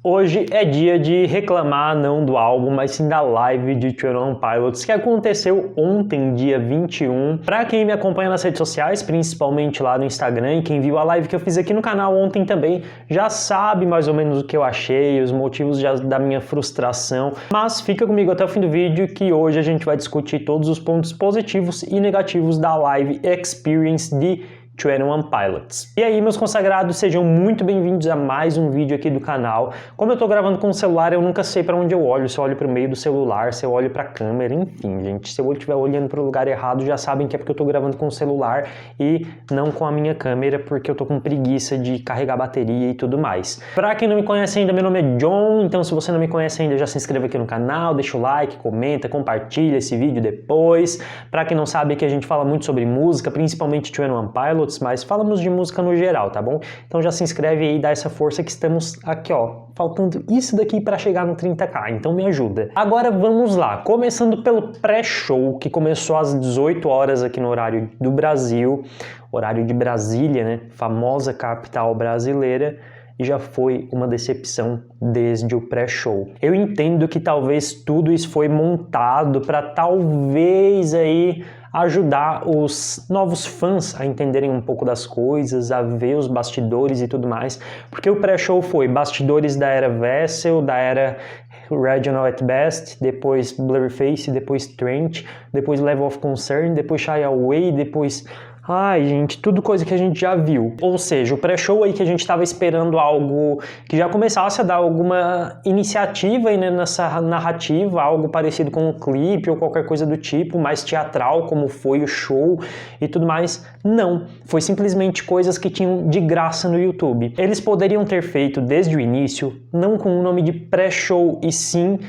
Hoje é dia de reclamar não do álbum, mas sim da live de 21 Pilots que aconteceu ontem, dia 21. Pra quem me acompanha nas redes sociais, principalmente lá no Instagram, e quem viu a live que eu fiz aqui no canal ontem também, já sabe mais ou menos o que eu achei, os motivos da minha frustração. Mas fica comigo até o fim do vídeo que hoje a gente vai discutir todos os pontos positivos e negativos da live Experience de 21 Pilots. E aí, meus consagrados, sejam muito bem-vindos a mais um vídeo aqui do canal. Como eu tô gravando com o celular, eu nunca sei para onde eu olho, se eu olho para o meio do celular, se eu olho para a câmera, enfim, gente. Se eu estiver olhando para o lugar errado, já sabem que é porque eu tô gravando com o celular e não com a minha câmera, porque eu tô com preguiça de carregar a bateria e tudo mais. Para quem não me conhece ainda, meu nome é John, então se você não me conhece ainda, já se inscreva aqui no canal, deixa o like, comenta, compartilha esse vídeo depois. Para quem não sabe, aqui a gente fala muito sobre música, principalmente 21 Pilots, mas falamos de música no geral, tá bom? Então já se inscreve aí e dá essa força que estamos aqui, ó, faltando isso daqui para chegar no 30k, então me ajuda. Agora vamos lá, começando pelo pré-show, que começou às 18 horas aqui no horário do Brasil, horário de Brasília, né? Famosa capital brasileira. E já foi uma decepção desde o pré-show. Eu entendo que talvez tudo isso foi montado para talvez aí ajudar os novos fãs a entenderem um pouco das coisas, a ver os bastidores e tudo mais, porque o pré-show foi bastidores da era Vessel, da era Regional at Best, depois Blurface, depois Trent, depois Level of Concern, depois Shy Away, depois... Ai, gente, tudo coisa que a gente já viu. Ou seja, o pré-show aí que a gente estava esperando algo que já começasse a dar alguma iniciativa aí, né, nessa narrativa, algo parecido com um clipe ou qualquer coisa do tipo, mais teatral, como foi o show e tudo mais. Não, foi simplesmente coisas que tinham de graça no YouTube. Eles poderiam ter feito desde o início, não com o nome de pré-show, e sim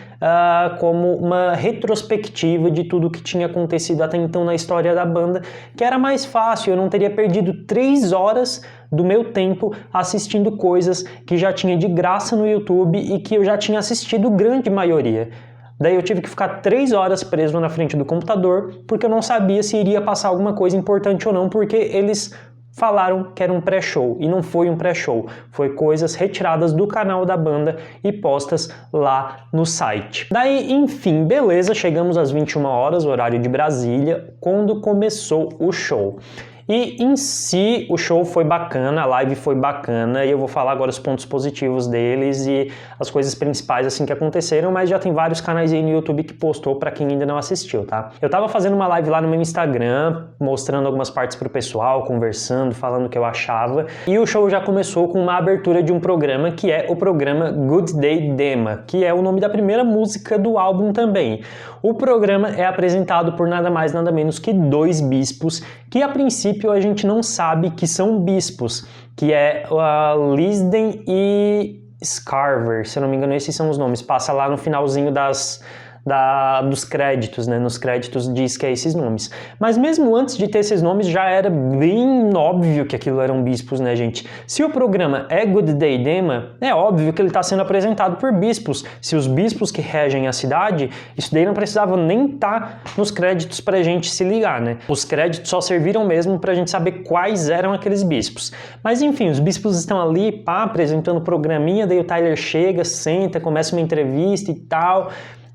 como uma retrospectiva de tudo que tinha acontecido até então na história da banda, que era mais fácil, eu não teria perdido 3 horas do meu tempo assistindo coisas que já tinha de graça no YouTube e que eu já tinha assistido grande maioria. Daí eu tive que ficar 3 horas preso na frente do computador porque eu não sabia se iria passar alguma coisa importante ou não, porque eles falaram que era um pré-show, e não foi um pré-show, foi coisas retiradas do canal da banda e postas lá no site. Daí, enfim, beleza, chegamos às 21 horas, horário de Brasília, quando começou o show. E em si o show foi bacana, a live foi bacana, e eu vou falar agora os pontos positivos deles e as coisas principais assim que aconteceram, mas já tem vários canais aí no YouTube que postou para quem ainda não assistiu, tá? Eu tava fazendo uma live lá no meu Instagram, mostrando algumas partes pro pessoal, conversando, falando o que eu achava, e o show já começou com uma abertura de um programa que é o programa Good Day Dema, que é o nome da primeira música do álbum também. O programa é apresentado por nada mais nada menos que 2 bispos, que a princípio a gente não sabe que são bispos, que é Lisden e Scarver, se eu não me engano esses são os nomes, passa lá no finalzinho dos créditos, né? Nos créditos diz que é esses nomes. Mas mesmo antes de ter esses nomes, já era bem óbvio que aquilo eram bispos, né, gente? Se o programa é Good Day Dema, é óbvio que ele está sendo apresentado por bispos. Se os bispos que regem a cidade, isso daí não precisava nem estar nos créditos pra gente se ligar, né? Os créditos só serviram mesmo pra gente saber quais eram aqueles bispos. Mas enfim, os bispos estão ali, pá, apresentando o programinha, daí o Tyler chega, senta, começa uma entrevista e tal...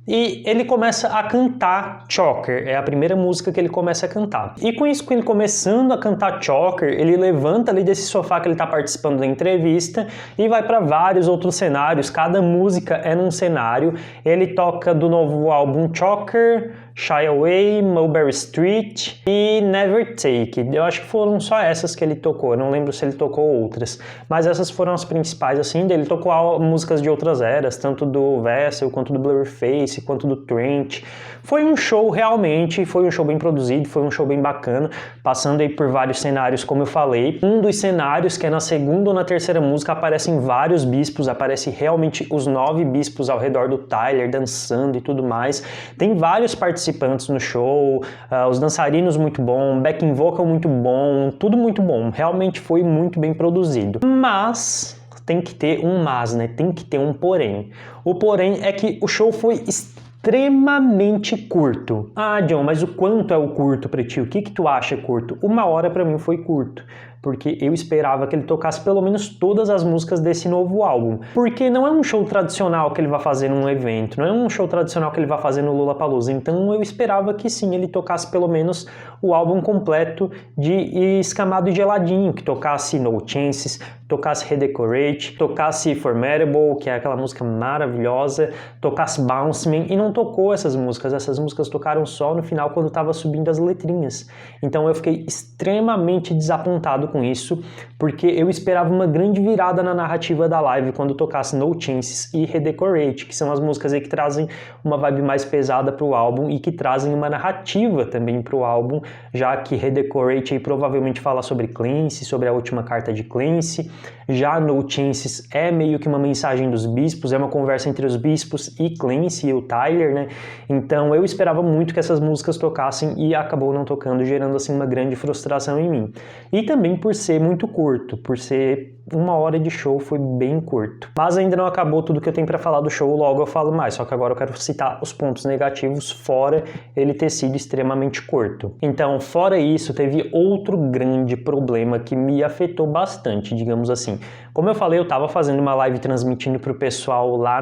E ele começa a cantar Choker, é a primeira música que ele começa a cantar. E com isso, com ele começando a cantar Choker, ele levanta ali desse sofá que ele está participando da entrevista e vai para vários outros cenários, cada música é num cenário. Ele toca do novo álbum Choker, Shy Away, Mulberry Street e Never Take It. Eu acho que foram só essas que ele tocou, eu não lembro se ele tocou outras, mas essas foram as principais assim. Ele tocou músicas de outras eras, tanto do Vessel quanto do Blurface, quanto do Trent. Foi um show realmente, foi um show bem produzido, foi um show bem bacana, passando aí por vários cenários, como eu falei. Um dos cenários, que é na segunda ou na terceira música, aparecem vários bispos, aparece realmente os 9 bispos ao redor do Tyler, dançando e tudo mais. Tem vários participantes no show, os dançarinos muito bom, backing vocal muito bom, tudo muito bom. Realmente foi muito bem produzido. Mas... tem que ter um mas, né? Tem que ter um porém. O porém é que o show foi extremamente curto. Ah, John, mas o quanto é o curto pra ti? O que tu acha curto? 1 hora pra mim foi curto. porque eu esperava que ele tocasse pelo menos todas as músicas desse novo álbum, porque não é um show tradicional que ele vai fazer num evento, não é um show tradicional que ele vai fazer no Lollapalooza, então eu esperava que sim, ele tocasse pelo menos o álbum completo de Escamado e Geladinho, que tocasse No Chances, tocasse Redecorate, tocasse Formidable, que é aquela música maravilhosa, tocasse Bounce Me, e não tocou essas músicas tocaram só no final quando estava subindo as letrinhas. Então eu fiquei extremamente desapontado com isso, porque eu esperava uma grande virada na narrativa da live quando tocasse No Chances e Redecorate, que são as músicas aí que trazem uma vibe mais pesada para o álbum e que trazem uma narrativa também para o álbum, já que Redecorate aí provavelmente fala sobre Clancy, sobre a última carta de Clancy. Já No Chances é meio que uma mensagem dos bispos, é uma conversa entre os bispos e Clancy e o Tyler, né? Então eu esperava muito que essas músicas tocassem e acabou não tocando, gerando assim uma grande frustração em mim. E também por ser muito curto, por ser 1 hora de show, foi bem curto. Mas ainda não acabou tudo que eu tenho para falar do show, logo eu falo mais, só que agora eu quero citar os pontos negativos, fora ele ter sido extremamente curto. Então, fora isso, teve outro grande problema que me afetou bastante, digamos assim. Como eu falei, eu estava fazendo uma live transmitindo para o pessoal lá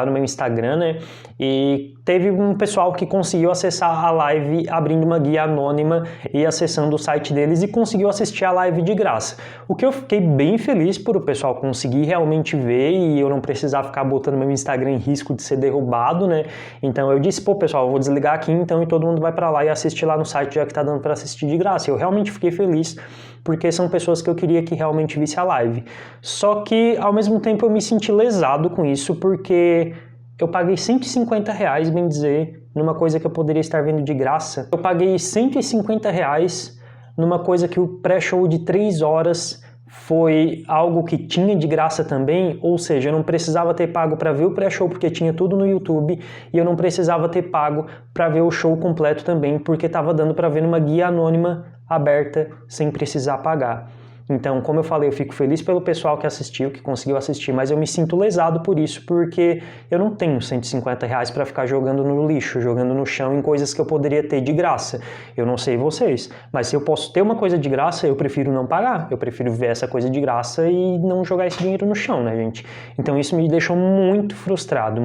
no meu Instagram, né? E teve um pessoal que conseguiu acessar a live abrindo uma guia anônima e acessando o site deles e conseguiu assistir a live de graça. O que eu fiquei bem feliz por o pessoal conseguir realmente ver e eu não precisar ficar botando meu Instagram em risco de ser derrubado, né? Então eu disse, pô, pessoal, eu vou desligar aqui então e todo mundo vai para lá e assistir lá no site, já que tá dando para assistir de graça. Eu realmente fiquei feliz porque são pessoas que eu queria que realmente visse a live. Só que, ao mesmo tempo, eu me senti lesado com isso, porque eu paguei R$150, bem dizer, numa coisa que eu poderia estar vendo de graça. Eu paguei R$150 numa coisa que o pré-show de 3 horas foi algo que tinha de graça também, ou seja, eu não precisava ter pago para ver o pré-show porque tinha tudo no YouTube e eu não precisava ter pago para ver o show completo também porque estava dando para ver numa guia anônima aberta sem precisar pagar. Então, como eu falei, eu fico feliz pelo pessoal que assistiu, que conseguiu assistir, mas eu me sinto lesado por isso, porque eu não tenho R$150 para ficar jogando no lixo, jogando no chão em coisas que eu poderia ter de graça. Eu não sei vocês, mas se eu posso ter uma coisa de graça, eu prefiro não pagar. Eu prefiro ver essa coisa de graça e não jogar esse dinheiro no chão, né, gente? Então isso me deixou muito frustrado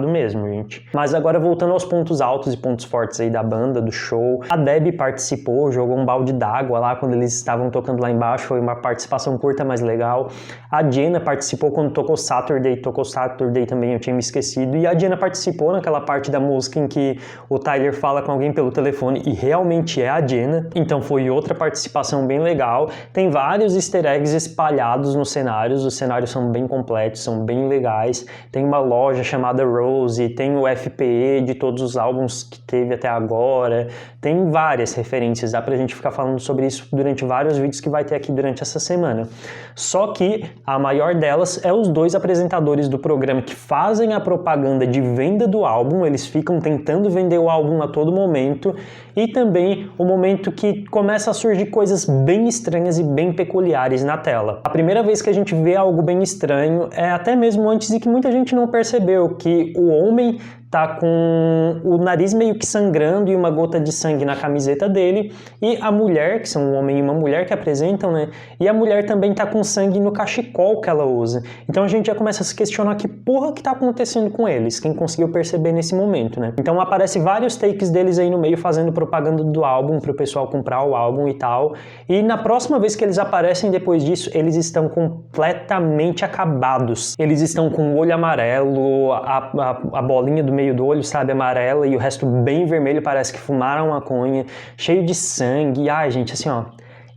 mesmo, gente. Mas agora voltando aos pontos altos e pontos fortes aí da banda, do show, a Debbie participou, jogou um balde d'água lá quando eles estavam tocando lá embaixo, foi uma participação curta, mas legal. A Jenna participou quando tocou Saturday também, eu tinha me esquecido, e a Jenna participou naquela parte da música em que o Tyler fala com alguém pelo telefone e realmente é a Jenna, então foi outra participação bem legal. Tem vários easter eggs espalhados nos cenários, os cenários são bem completos, são bem legais, tem uma loja chamada Rose, tem o FPE de todos os álbuns que teve até agora, tem várias referências, dá pra gente ficar falando sobre isso durante vários vídeos que vai ter aqui durante essa semana. Só que a maior delas é os 2 apresentadores do programa que fazem a propaganda de venda do álbum, eles ficam tentando vender o álbum a todo momento, e também o momento que começa a surgir coisas bem estranhas e bem peculiares na tela. A primeira vez que a gente vê algo bem estranho é até mesmo antes e que muita gente não percebeu, que o homem tá com o nariz meio que sangrando e uma gota de sangue na camiseta dele, e a mulher, que são um homem e uma mulher que apresentam, né? E a mulher também tá com sangue no cachecol que ela usa. Então a gente já começa a se questionar que porra que tá acontecendo com eles, quem conseguiu perceber nesse momento, né? Então aparece vários takes deles aí no meio fazendo propaganda do álbum pro pessoal comprar o álbum e tal. E na próxima vez que eles aparecem depois disso, eles estão completamente acabados. Eles estão com o olho amarelo, a bolinha do meio do olho, sabe, amarela, e o resto bem vermelho, parece que fumaram maconha, cheio de sangue. Ai, gente, assim, ó,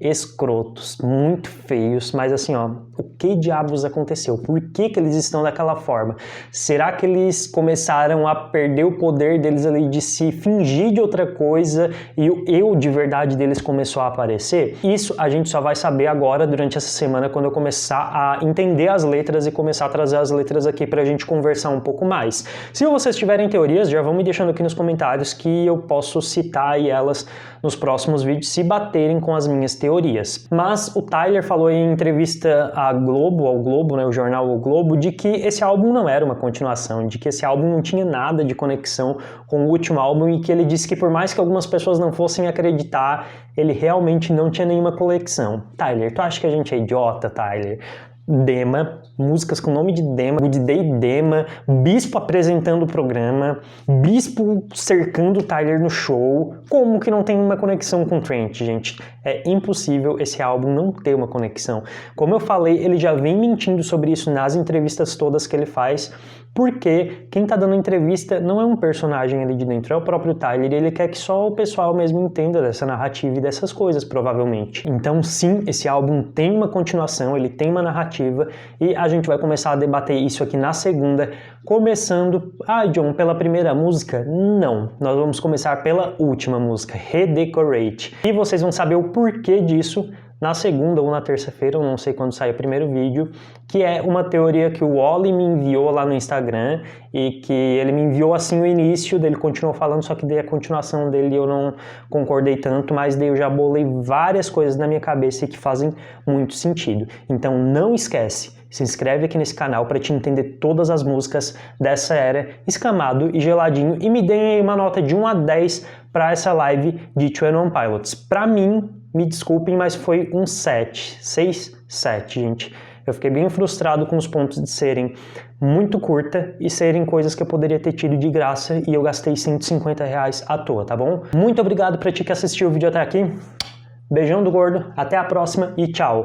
escrotos, muito feios, mas assim, ó, o que diabos aconteceu? Por que que eles estão daquela forma? Será que eles começaram a perder o poder deles ali de se fingir de outra coisa e o eu de verdade deles começou a aparecer? Isso a gente só vai saber agora durante essa semana, quando eu começar a entender as letras e começar a trazer as letras aqui pra gente conversar um pouco mais. Se vocês tiverem teorias, já vão me deixando aqui nos comentários que eu posso citar aí elas nos próximos vídeos, se baterem com as minhas teorias. teorias. Mas o Tyler falou em entrevista ao Globo, né, o jornal O Globo, de que esse álbum não era uma continuação, de que esse álbum não tinha nada de conexão com o último álbum e que ele disse que por mais que algumas pessoas não fossem acreditar, ele realmente não tinha nenhuma conexão. Tyler, tu acha que a gente é idiota, Tyler? Dema, músicas com nome de Dema, Good Day Dema, Bispo apresentando o programa, Bispo cercando o Tyler no show. Como que não tem uma conexão com o Trent, gente? É impossível esse álbum não ter uma conexão. Como eu falei, ele já vem mentindo sobre isso nas entrevistas todas que ele faz, porque quem tá dando entrevista não é um personagem ali de dentro, é o próprio Tyler, e ele quer que só o pessoal mesmo entenda dessa narrativa e dessas coisas, provavelmente. Então sim, esse álbum tem uma continuação, ele tem uma narrativa, e a gente vai começar a debater isso aqui na segunda, começando, John, pela primeira música? Não, nós vamos começar pela última música, Redecorate, e vocês vão saber o porquê disso na segunda ou na terça-feira, eu não sei quando sai o primeiro vídeo, que é uma teoria que o Oli me enviou lá no Instagram e que ele me enviou assim o início, dele continuou falando, só que daí a continuação dele eu não concordei tanto, mas daí eu já bolei várias coisas na minha cabeça que fazem muito sentido. Então não esquece, se inscreve aqui nesse canal para te entender todas as músicas dessa era, Escamado e Geladinho, e me deem aí uma nota de 1 a 10 para essa live de 21 Pilots. Para mim, me desculpem, mas foi um 7, 6, 7, gente. Eu fiquei bem frustrado com os pontos de serem muito curta e serem coisas que eu poderia ter tido de graça e eu gastei R$150 à toa, tá bom? Muito obrigado pra ti que assistiu o vídeo até aqui. Beijão do gordo, até a próxima e tchau!